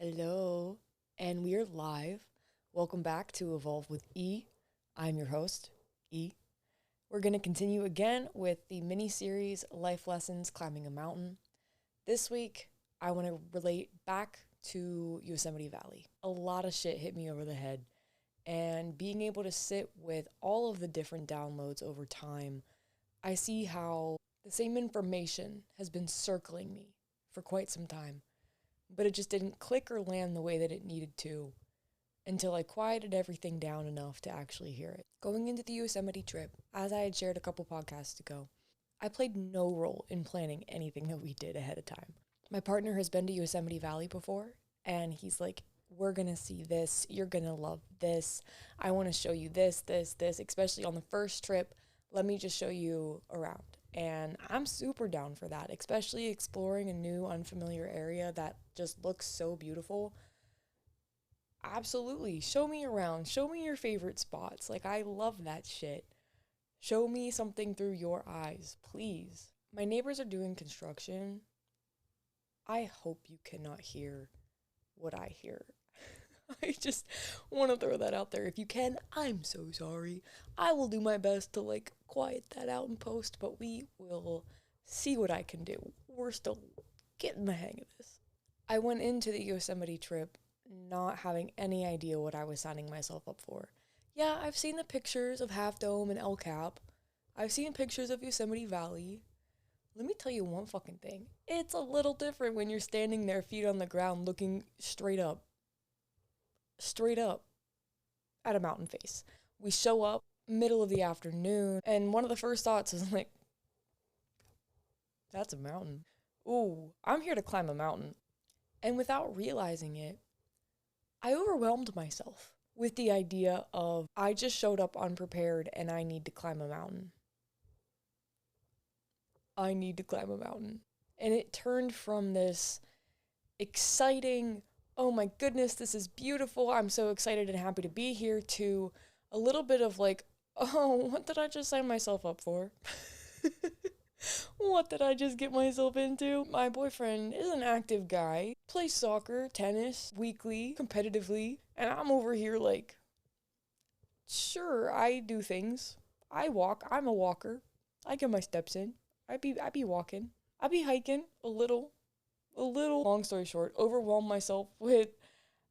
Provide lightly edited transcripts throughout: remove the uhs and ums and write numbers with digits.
Hello, and we are live. Welcome back to Evolve with E. I'm your host, E. We're going to continue again with the mini series Life Lessons Climbing a Mountain. This week, I want to relate back to Yosemite Valley. A lot of shit hit me over the head, and being able to sit with all of the different downloads over time, I see how the same information has been circling me for quite some time, but it just didn't click or land the way that it needed to until I quieted everything down enough to actually hear it. Going into the Yosemite trip, as I had shared a couple podcasts ago, I played no role in planning anything that we did ahead of time. My partner has been to Yosemite Valley before, and he's like, we're gonna see this, you're gonna love this, I wanna show you this, especially on the first trip, let me just show you around. And I'm super down for that, especially exploring a new, unfamiliar area that just looks so beautiful. Absolutely. Show me around. Show me your favorite spots. Like, I love that shit. Show me something through your eyes, please. My neighbors are doing construction. I hope you cannot hear what I hear. I just want to throw that out there. If you can, I'm so sorry. I will do my best to quiet that out in post, but we will see what I can do. We're still getting the hang of this. I went into the Yosemite trip not having any idea what I was signing myself up for. Yeah, I've seen the pictures of Half Dome and El Cap. I've seen pictures of Yosemite Valley. Let me tell you one fucking thing. It's a little different when you're standing there, feet on the ground, looking straight up at a mountain face. We show up middle of the afternoon, and one of the first thoughts is like, that's a mountain. Ooh, I'm here to climb a mountain. And without realizing it, I overwhelmed myself with the idea of I just showed up unprepared and I need to climb a mountain. I need to climb a mountain. And it turned from this exciting, oh my goodness, this is beautiful, I'm so excited and happy to be here, to a little bit of like, oh, what did I just sign myself up for? What did I just get myself into? My boyfriend is an active guy, plays soccer, tennis, weekly, competitively, and I'm over here like, sure, I do things. I walk, I'm a walker. I get my steps in. I be walking. I be hiking a little, long story short, overwhelm myself with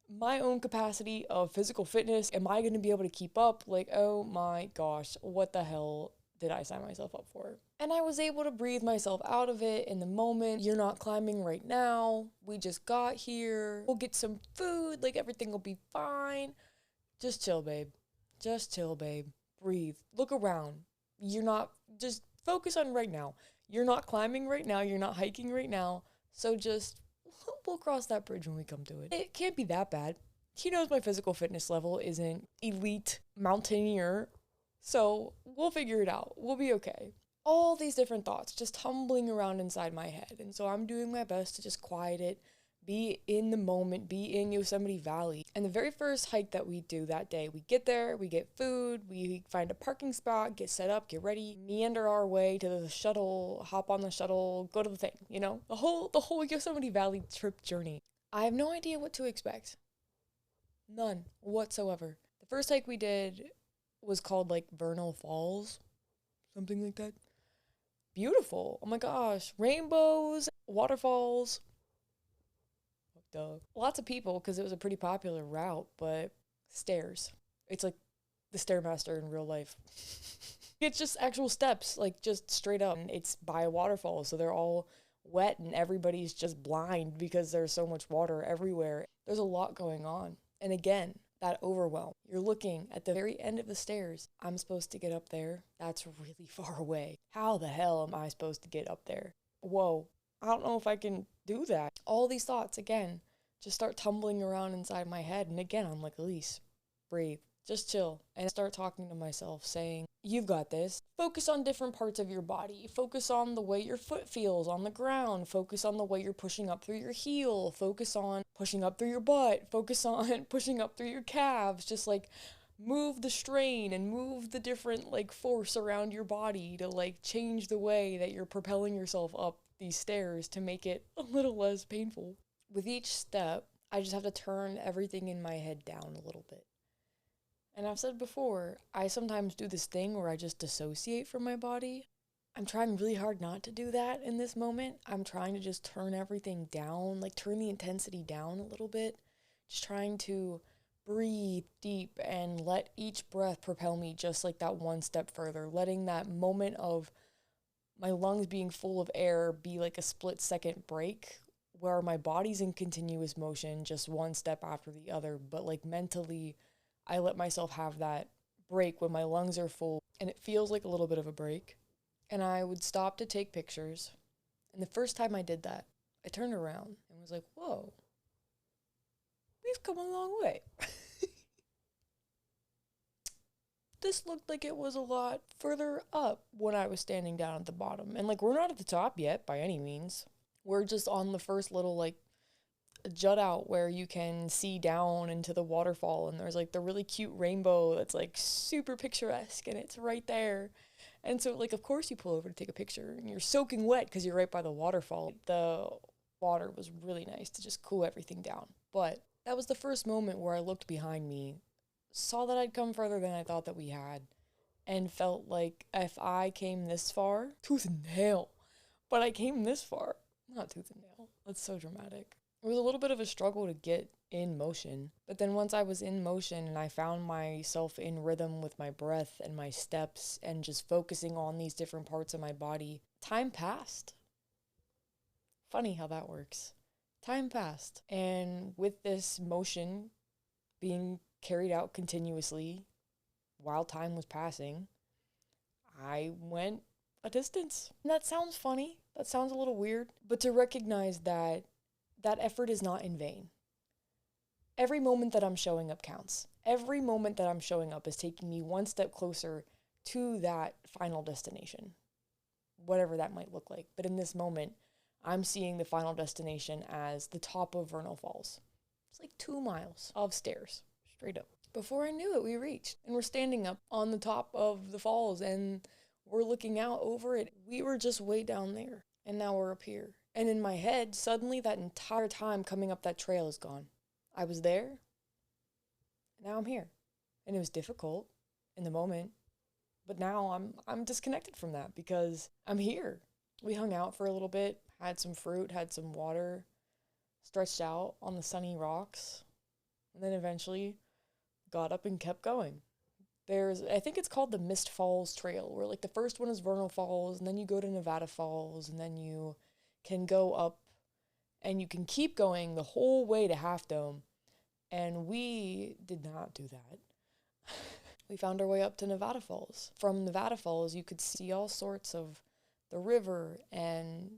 my own capacity of physical fitness. Am I going to be able to keep up? Like, oh my gosh, what the hell did I sign myself up for? And I was able to breathe myself out of it in the moment. You're not climbing right now. We just got here. We'll get some food. Like, everything will be fine. Just chill, babe. Just chill, babe. Breathe. Look around. You're not, just focus on right now. You're not climbing right now. You're not hiking right now. So just, we'll cross that bridge when we come to it. It can't be that bad. He knows my physical fitness level isn't elite mountaineer, so we'll figure it out. We'll be okay. All these different thoughts just tumbling around inside my head. And so I'm doing my best to just quiet it, be in the moment, be in Yosemite Valley. And the very first hike that we do that day, we get there, we get food, we find a parking spot, get set up, get ready, meander our way to the shuttle, hop on the shuttle, go to the thing, the whole Yosemite Valley trip journey. I have no idea what to expect. None whatsoever. The first hike we did was called like Vernal Falls, something like that. Beautiful. Oh my gosh. Rainbows, waterfalls. Duh. Lots of people because it was a pretty popular route, but stairs. It's like the Stairmaster in real life. It's just actual steps, like just straight up. And it's by a waterfall, so they're all wet and everybody's just blind because there's so much water everywhere. There's a lot going on. And again, that overwhelm. You're looking at the very end of the stairs. I'm supposed to get up there. That's really far away. How the hell am I supposed to get up there? Whoa. I don't know if I can do that. All these thoughts, again, just start tumbling around inside my head. And again, I'm like, Elise, breathe. Just chill. And start talking to myself, saying, you've got this. Focus on different parts of your body. Focus on the way your foot feels on the ground. Focus on the way you're pushing up through your heel. Focus on pushing up through your butt. Focus on pushing up through your calves. Just like move the strain and move the different force around your body to change the way that you're propelling yourself up these stairs to make it a little less painful. With each step, I just have to turn everything in my head down a little bit. And I've said before, I sometimes do this thing where I just dissociate from my body. I'm trying really hard not to do that in this moment. I'm trying to just turn everything down, like turn the intensity down a little bit. Just trying to breathe deep and let each breath propel me just like that one step further. Letting that moment of my lungs being full of air be like a split-second break where my body's in continuous motion, just one step after the other. But like mentally, I let myself have that break when my lungs are full and it feels like a little bit of a break. And I would stop to take pictures. And the first time I did that, I turned around and was like, whoa, we've come a long way. This looked like it was a lot further up when I was standing down at the bottom. And like, we're not at the top yet by any means. We're just on the first little like jut out where you can see down into the waterfall. And there's like the really cute rainbow that's like super picturesque and it's right there. And so, like, of course you pull over to take a picture and you're soaking wet because you're right by the waterfall. The water was really nice to just cool everything down. But that was the first moment where I looked behind me, saw that I'd come further than I thought that we had, and felt like if I came this far, tooth and nail, but I came this far, not tooth and nail. That's so dramatic. It was a little bit of a struggle to get in motion. But then once I was in motion and I found myself in rhythm with my breath and my steps and just focusing on these different parts of my body, time passed. Funny how that works. Time passed. And with this motion being carried out continuously while time was passing, I went a distance. And that sounds funny. That sounds a little weird. But to recognize that that effort is not in vain. Every moment that I'm showing up counts. Every moment that I'm showing up is taking me one step closer to that final destination, whatever that might look like. But in this moment, I'm seeing the final destination as the top of Vernal Falls. It's like 2 miles of stairs, straight up. Before I knew it, we reached. And we're standing up on the top of the falls and we're looking out over it. We were just way down there and now we're up here. And in my head, suddenly that entire time coming up that trail is gone. I was there, now I'm here. And it was difficult in the moment, but now I'm disconnected from that because I'm here. We hung out for a little bit, had some fruit, had some water, stretched out on the sunny rocks, and then eventually got up and kept going. I think it's called the Mist Falls Trail, where like the first one is Vernal Falls, and then you go to Nevada Falls, and then you can go up and you can keep going the whole way to Half Dome. And we did not do that. We found our way up to Nevada Falls. From Nevada Falls, you could see all sorts of the river, and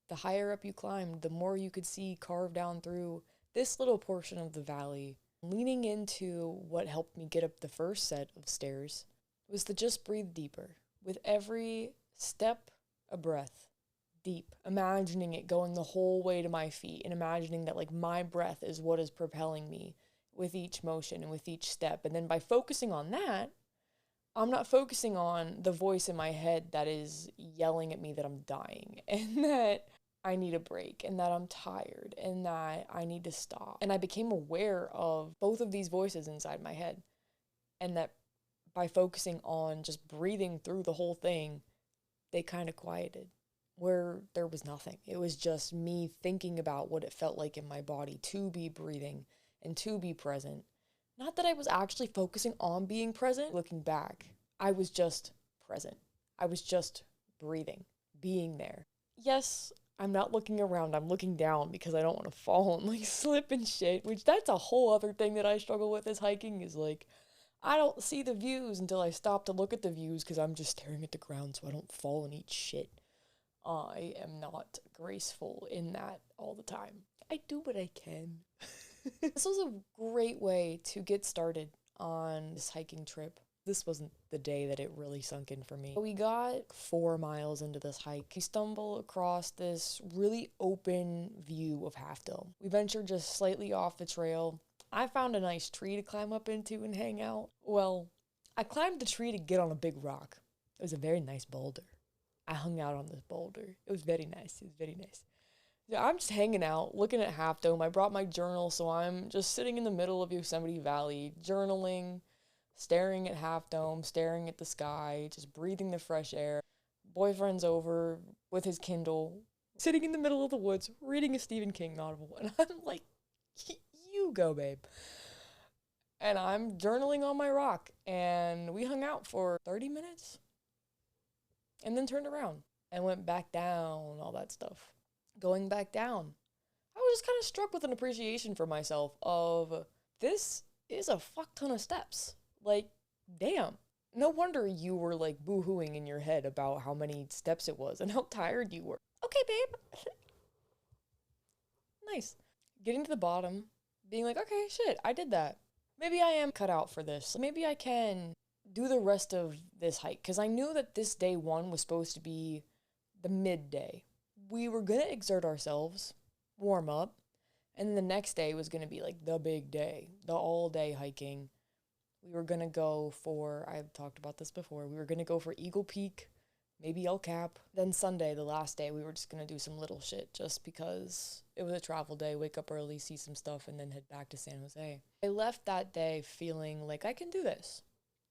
the higher up you climbed, the more you could see carved down through this little portion of the valley. Leaning into what helped me get up the first set of stairs was to just breathe deeper. With every step, a breath. Deep, imagining it going the whole way to my feet and imagining that like my breath is what is propelling me with each motion and with each step. And then by focusing on that, I'm not focusing on the voice in my head that is yelling at me that I'm dying and that I need a break and that I'm tired and that I need to stop. And I became aware of both of these voices inside my head, and that by focusing on just breathing through the whole thing, they kind of quieted. Where there was nothing. It was just me thinking about what it felt like in my body to be breathing and to be present. Not that I was actually focusing on being present. Looking back, I was just present. I was just breathing, being there. Yes, I'm not looking around. I'm looking down because I don't want to fall and like slip and shit, which that's a whole other thing that I struggle with as hiking is like, I don't see the views until I stop to look at the views because I'm just staring at the ground so I don't fall and eat shit. I am not graceful in that all the time. I do what I can. This was a great way to get started on this hiking trip. This wasn't the day that it really sunk in for me. We got 4 miles into this hike. We stumble across this really open view of Half Dome. We ventured just slightly off the trail. I found a nice tree to climb up into and hang out. Well, I climbed the tree to get on a big rock. It was a very nice boulder. I hung out on this boulder. It was very nice. It was very nice. Yeah, I'm just hanging out, looking at Half Dome. I brought my journal, so I'm just sitting in the middle of Yosemite Valley, journaling, staring at Half Dome, staring at the sky, just breathing the fresh air. Boyfriend's over with his Kindle, sitting in the middle of the woods, reading a Stephen King novel. And I'm like, you go, babe. And I'm journaling on my rock. And we hung out for 30 minutes and then turned around and went back down, all that stuff. Going back down, I was just kind of struck with an appreciation for myself of this is a fuck ton of steps. Like, damn. No wonder you were like boo-hooing in your head about how many steps it was and how tired you were. Okay, babe. Nice. Getting to the bottom, being like, okay, shit, I did that. Maybe I am cut out for this. Maybe I can do the rest of this hike. Because I knew that this day one was supposed to be the midday. We were going to exert ourselves, warm up, and then the next day was going to be like the big day, the all-day hiking. We were going to go for, I've talked about this before, we were going to go for Eagle Peak, maybe El Cap. Then Sunday, the last day, we were just going to do some little shit just because it was a travel day, wake up early, see some stuff, and then head back to San Jose. I left that day feeling like I can do this.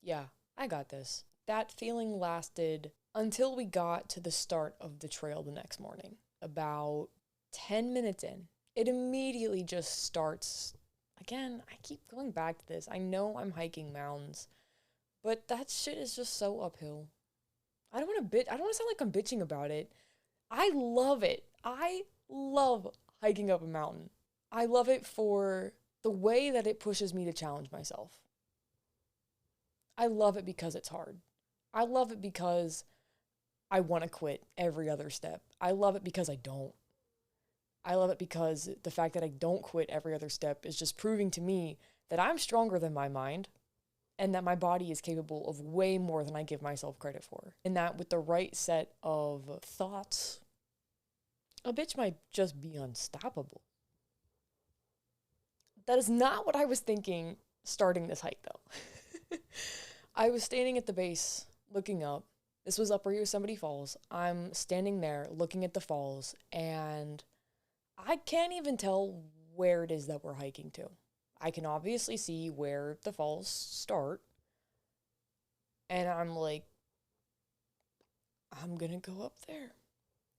Yeah, I got this. That feeling lasted until we got to the start of the trail the next morning. About 10 minutes in, it immediately just starts. Again, I keep going back to this. I know I'm hiking mountains, but that shit is just so uphill. I don't want to sound like I'm bitching about it. I love it. I love hiking up a mountain. I love it for the way that it pushes me to challenge myself. I love it because it's hard. I love it because I want to quit every other step. I love it because I don't. I love it because the fact that I don't quit every other step is just proving to me that I'm stronger than my mind and that my body is capable of way more than I give myself credit for. And that with the right set of thoughts, a bitch might just be unstoppable. That is not what I was thinking starting this hike, though. I was standing at the base, looking up. This was Upper Yosemite Falls. I'm standing there looking at the falls, and I can't even tell where it is that we're hiking to. I can obviously see where the falls start, and I'm like, I'm gonna go up there.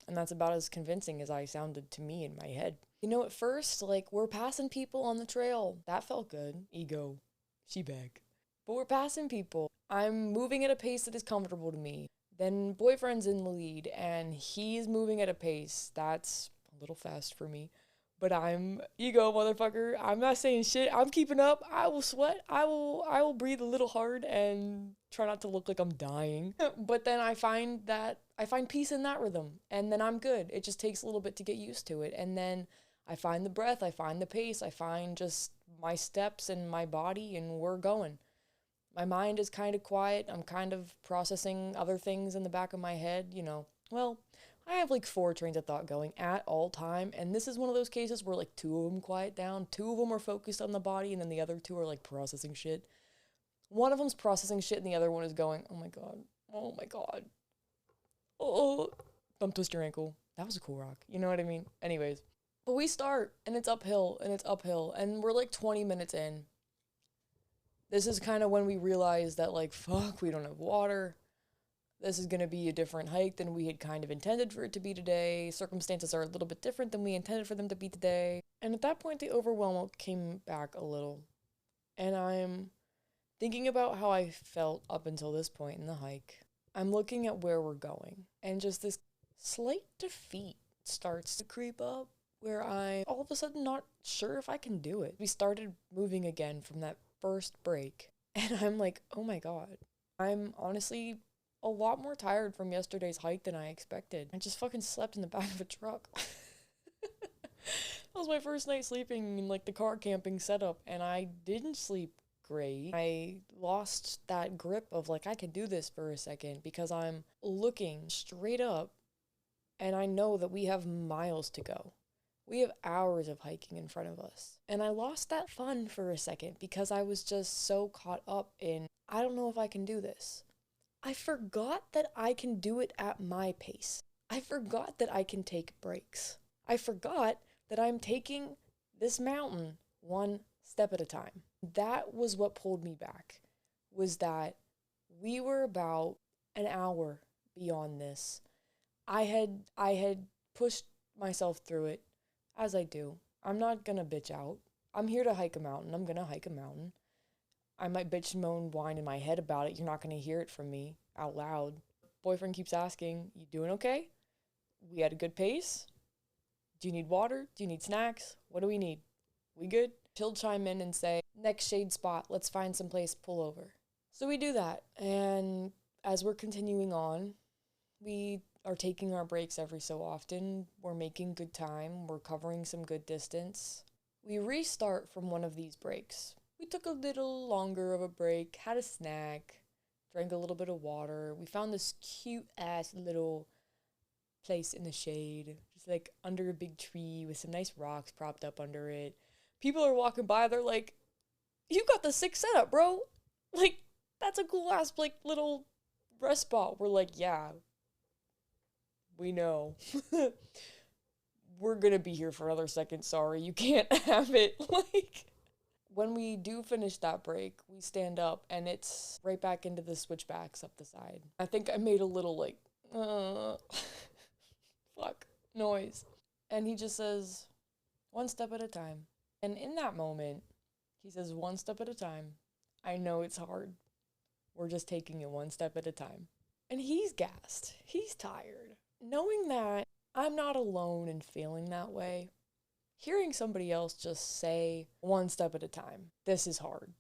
And that's about as convincing as I sounded to me in my head. You know, at first, like, we're passing people on the trail. That felt good. Ego. She back. But we're passing people. I'm moving at a pace that is comfortable to me. Then boyfriend's in the lead, and he's moving at a pace that's a little fast for me. But I'm ego, motherfucker. I'm not saying shit. I'm keeping up. I will sweat. I will breathe a little hard and try not to look like I'm dying. But then I find peace in that rhythm, and then I'm good. It just takes a little bit to get used to it. And then I find the breath, I find the pace, I find just my steps and my body, and we're going. My mind is kind of quiet. I'm kind of processing other things in the back of my head, you know. Well, I have like 4 trains of thought going at all time, and this is one of those cases where like 2 of them quiet down, 2 of them are focused on the body, and then the other 2 are like processing shit. One of them's processing shit, and the other one is going, oh my god, oh, don't twist your ankle. That was a cool rock, you know what I mean? Anyways, but we start, and it's uphill, and we're like 20 minutes in. This is kind of when we realize that, like, fuck, we don't have water. This is going to be a different hike than we had kind of intended for it to be today. Circumstances are a little bit different than we intended for them to be today. And at that point, the overwhelm came back a little. And I'm thinking about how I felt up until this point in the hike. I'm looking at where we're going. And just this slight defeat starts to creep up where I'm all of a sudden not sure if I can do it. We started moving again from that first break. And I'm like, oh my god. I'm honestly a lot more tired from yesterday's hike than I expected. I just fucking slept in the back of a truck. That was my first night sleeping in like the car camping setup, and I didn't sleep great. I lost that grip of like I can do this for a second because I'm looking straight up and I know that we have miles to go. We have hours of hiking in front of us. And I lost that fun for a second because I was just so caught up in, I don't know if I can do this. I forgot that I can do it at my pace. I forgot that I can take breaks. I forgot that I'm taking this mountain one step at a time. That was what pulled me back, was that we were about an hour beyond this. I had pushed myself through it, as I do. I'm not gonna bitch out. I'm here to hike a mountain. I'm gonna hike a mountain. I might bitch, moan, whine in my head about it. You're not gonna hear it from me out loud. Boyfriend keeps asking, "You doing okay? We had a good pace? Do you need water? Do you need snacks? What do we need? We good?" She'll chime in and say, "Next shade spot, let's find some place to pull over." So we do that, and as we're continuing on, we are taking our breaks every so often. We're making good time. We're covering some good distance. We restart from one of these breaks. We took a little longer of a break, had a snack, drank a little bit of water. We found this cute-ass little place in the shade, just like under a big tree with some nice rocks propped up under it. People are walking by, they're like, "You got the sick setup, bro. Like, that's a cool-ass, like, little rest spot." We're like, "Yeah, we know." We're gonna be here for another second, sorry, you can't have it. Like, when we do finish that break, we stand up and it's right back into the switchbacks up the side. I think I made a little, like, fuck noise. And he just says, "One step at a time." And in that moment, he says, "One step at a time. I know it's hard. We're just taking it one step at a time." And he's gassed. He's tired. Knowing that I'm not alone in feeling that way, hearing somebody else just say, "One step at a time. This is hard.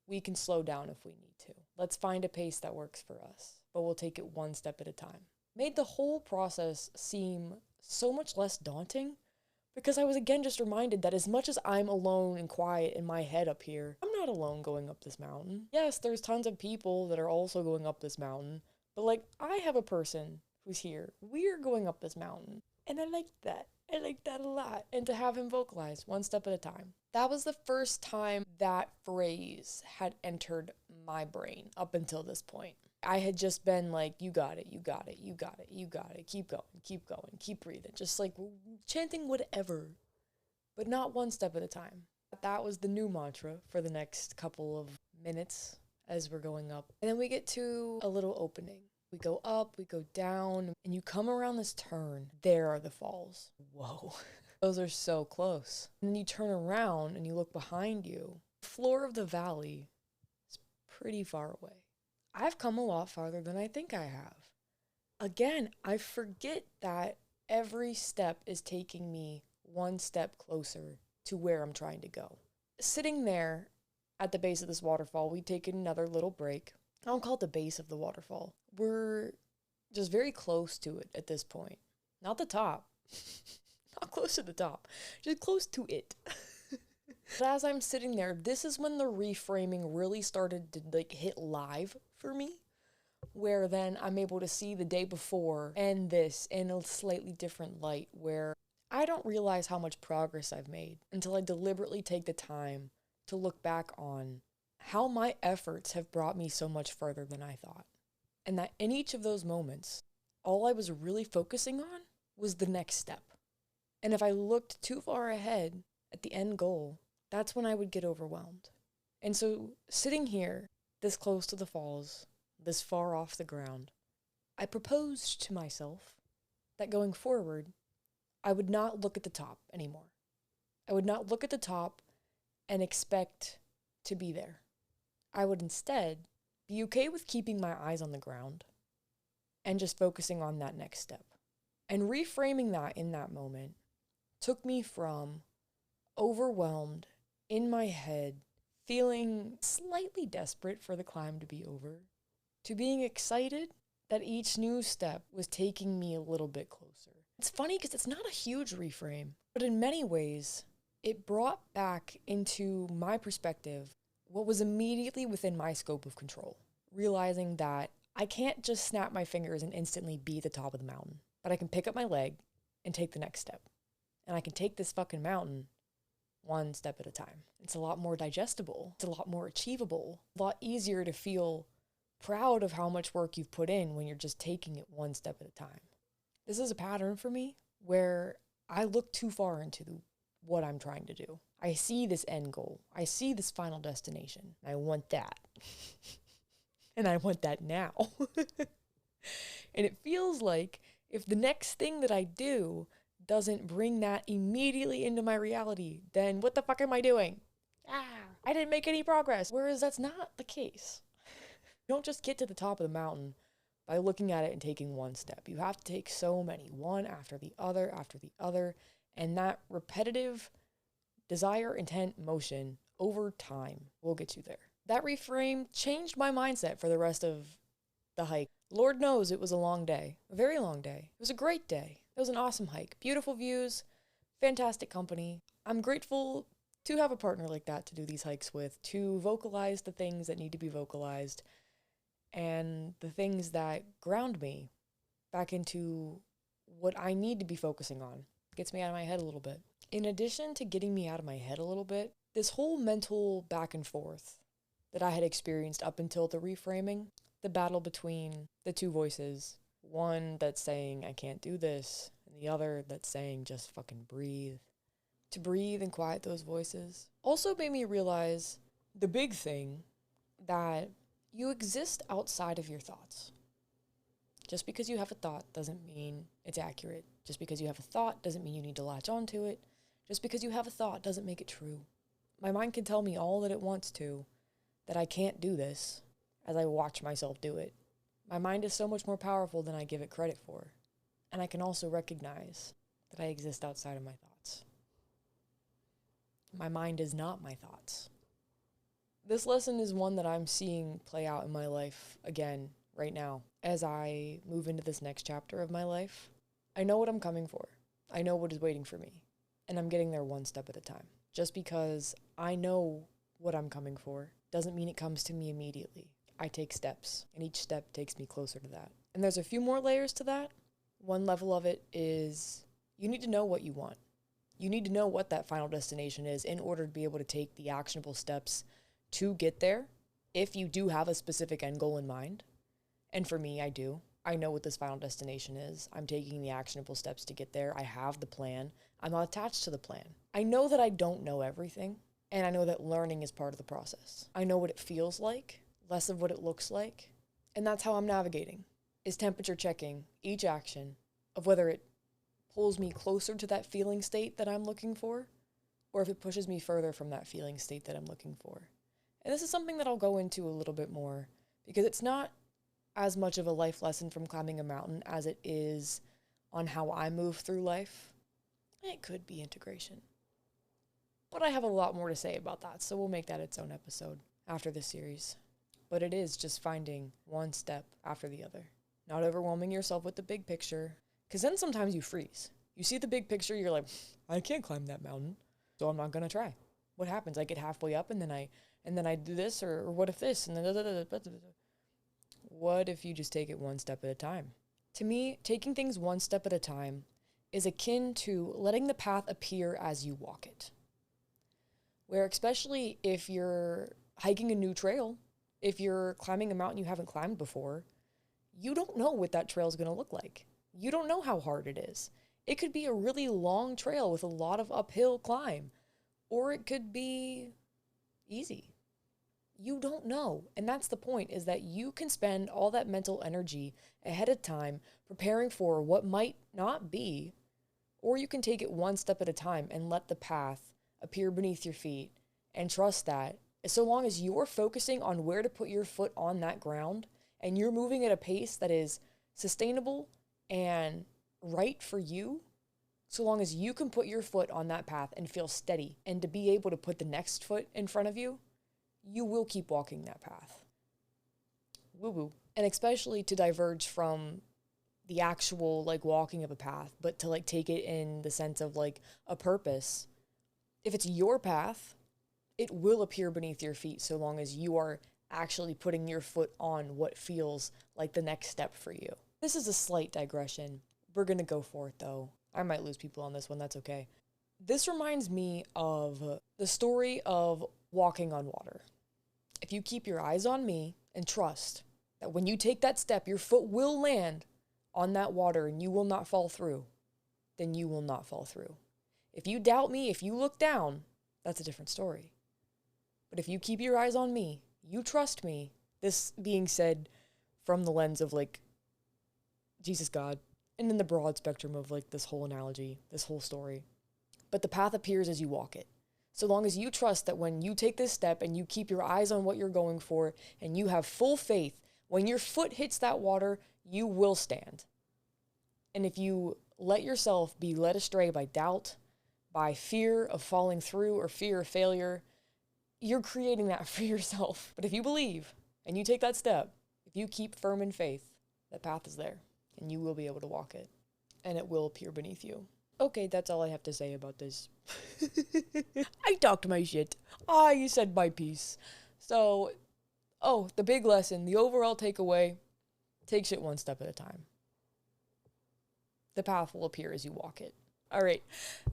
We can slow down if we need to. Let's find a pace that works for us, but we'll take it one step at a time," made the whole process seem so much less daunting, because I was again just reminded that as much as I'm alone and quiet in my head up here, I'm not alone going up this mountain. Yes, there's tons of people that are also going up this mountain, but like, I have a person who's here. We're going up this mountain. And I like that. I like that a lot. And to have him vocalize one step at a time. That was the first time that phrase had entered my brain up until this point. I had just been like, "You got it, you got it, you got it, you got it. Keep going, keep breathing." Just like chanting whatever, but not one step at a time. That was the new mantra for the next couple of minutes as we're going up. And then we get to a little opening. We go up, we go down, and you come around this turn. There are the falls. Whoa. Those are so close. And then you turn around and you look behind you. The floor of the valley is pretty far away. I've come a lot farther than I think I have. Again, I forget that every step is taking me one step closer to where I'm trying to go. Sitting there at the base of this waterfall, we take another little break. I don't call it the base of the waterfall. We're just very close to it at this point. Not the top. Not close to the top. Just close to it. But as I'm sitting there, this is when the reframing really started to like hit live for me. Where then I'm able to see the day before and this in a slightly different light, where I don't realize how much progress I've made until I deliberately take the time to look back on how my efforts have brought me so much further than I thought. And that in each of those moments, all I was really focusing on was the next step. And if I looked too far ahead at the end goal, that's when I would get overwhelmed. And so sitting here, this close to the falls, this far off the ground, I proposed to myself that going forward, I would not look at the top anymore. I would not look at the top and expect to be there. I would instead be okay with keeping my eyes on the ground and just focusing on that next step. And reframing that in that moment took me from overwhelmed in my head, feeling slightly desperate for the climb to be over, to being excited that each new step was taking me a little bit closer. It's funny because it's not a huge reframe, but in many ways, it brought back into my perspective what was immediately within my scope of control, realizing that I can't just snap my fingers and instantly be at the top of the mountain, but I can pick up my leg and take the next step. And I can take this fucking mountain one step at a time. It's a lot more digestible. It's a lot more achievable. A lot easier to feel proud of how much work you've put in when you're just taking it one step at a time. This is a pattern for me where I look too far into what I'm trying to do. I see this end goal. I see this final destination. I want that. And I want that now. And it feels like if the next thing that I do doesn't bring that immediately into my reality, then what the fuck am I doing? I didn't make any progress. Whereas that's not the case. You don't just get to the top of the mountain by looking at it and taking one step. You have to take so many, one after the other, and that repetitive desire, intent, motion over time will get you there. That reframe changed my mindset for the rest of the hike. Lord knows it was a long day, a very long day. It was a great day. It was an awesome hike. Beautiful views, fantastic company. I'm grateful to have a partner like that to do these hikes with, to vocalize the things that need to be vocalized and the things that ground me back into what I need to be focusing on. Gets me out of my head a little bit. In addition to getting me out of my head a little bit, this whole mental back and forth that I had experienced up until the reframing, the battle between the two voices, one that's saying, I can't do this, and the other that's saying, just fucking breathe. To breathe and quiet those voices also made me realize the big thing that you exist outside of your thoughts. Just because you have a thought doesn't mean it's accurate. Just because you have a thought doesn't mean you need to latch onto it. Just because you have a thought doesn't make it true. My mind can tell me all that it wants to, that I can't do this, as I watch myself do it. My mind is so much more powerful than I give it credit for. And I can also recognize that I exist outside of my thoughts. My mind is not my thoughts. This lesson is one that I'm seeing play out in my life again right now. As I move into this next chapter of my life, I know what I'm coming for. I know what is waiting for me. And I'm getting there one step at a time. Just because I know what I'm coming for doesn't mean it comes to me immediately. I take steps, and each step takes me closer to that. And there's a few more layers to that. One level of it is you need to know what you want. You need to know what that final destination is in order to be able to take the actionable steps to get there, if you do have a specific end goal in mind. And for me, I do. I know what this final destination is. I'm taking the actionable steps to get there. I have the plan. I'm not attached to the plan. I know that I don't know everything, and I know that learning is part of the process. I know what it feels like, less of what it looks like, and that's how I'm navigating, is temperature checking each action of whether it pulls me closer to that feeling state that I'm looking for, or if it pushes me further from that feeling state that I'm looking for. And this is something that I'll go into a little bit more, because it's not as much of a life lesson from climbing a mountain as it is on how I move through life. It could be integration. But I have a lot more to say about that, so we'll make that its own episode after this series. But it is just finding one step after the other. Not overwhelming yourself with the big picture, because then sometimes you freeze. You see the big picture, you're like, I can't climb that mountain, so I'm not going to try. What happens? I get halfway up and then I do this, or what if this, and then what if you just take it one step at a time? To me, taking things one step at a time is akin to letting the path appear as you walk it. Where especially if you're hiking a new trail, if you're climbing a mountain you haven't climbed before, you don't know what that trail is going to look like. You don't know how hard it is. It could be a really long trail with a lot of uphill climb, or it could be easy. You don't know. And that's the point, is that you can spend all that mental energy ahead of time preparing for what might not be, or you can take it one step at a time and let the path appear beneath your feet and trust that so long as you're focusing on where to put your foot on that ground and you're moving at a pace that is sustainable and right for you, so long as you can put your foot on that path and feel steady and to be able to put the next foot in front of you, you will keep walking that path. Woo-woo. And especially to diverge from the actual walking of a path, but to take it in the sense of a purpose. If it's your path, it will appear beneath your feet so long as you are actually putting your foot on what feels like the next step for you. This is a slight digression. We're going to go for it though. I might lose people on this one, that's okay. This reminds me of the story of walking on water. If you keep your eyes on me and trust that when you take that step, your foot will land on that water and you will not fall through, then you will not fall through. If you doubt me, if you look down, that's a different story. But if you keep your eyes on me, you trust me, this being said from the lens of like Jesus, God, and in the broad spectrum of like this whole analogy, this whole story. But the path appears as you walk it. So long as you trust that when you take this step and you keep your eyes on what you're going for and you have full faith, when your foot hits that water, you will stand. And if you let yourself be led astray by doubt, by fear of falling through or fear of failure, you're creating that for yourself. But if you believe and you take that step, if you keep firm in faith, that path is there and you will be able to walk it and it will appear beneath you. Okay, that's all I have to say about this. I talked my shit. I said my piece. So, the big lesson, the overall takeaway, take shit one step at a time. The path will appear as you walk it. All right.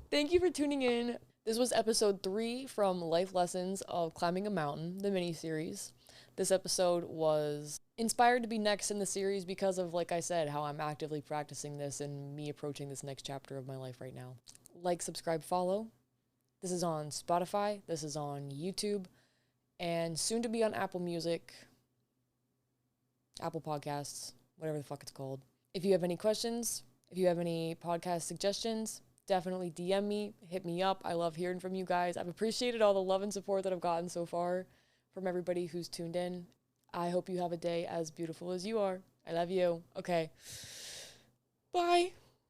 Thank you for tuning in. This was episode 3 from Life Lessons of Climbing a Mountain, the mini-series. This episode was inspired to be next in the series because of, like I said, how I'm actively practicing this and me approaching this next chapter of my life right now. Like, subscribe, follow. This is on Spotify. This is on YouTube. And soon to be on Apple Music, Apple Podcasts, whatever the fuck it's called. If you have any questions, if you have any podcast suggestions, definitely DM me, hit me up. I love hearing from you guys. I've appreciated all the love and support that I've gotten so far from everybody who's tuned in. I hope you have a day as beautiful as you are. I love you. Okay. Bye.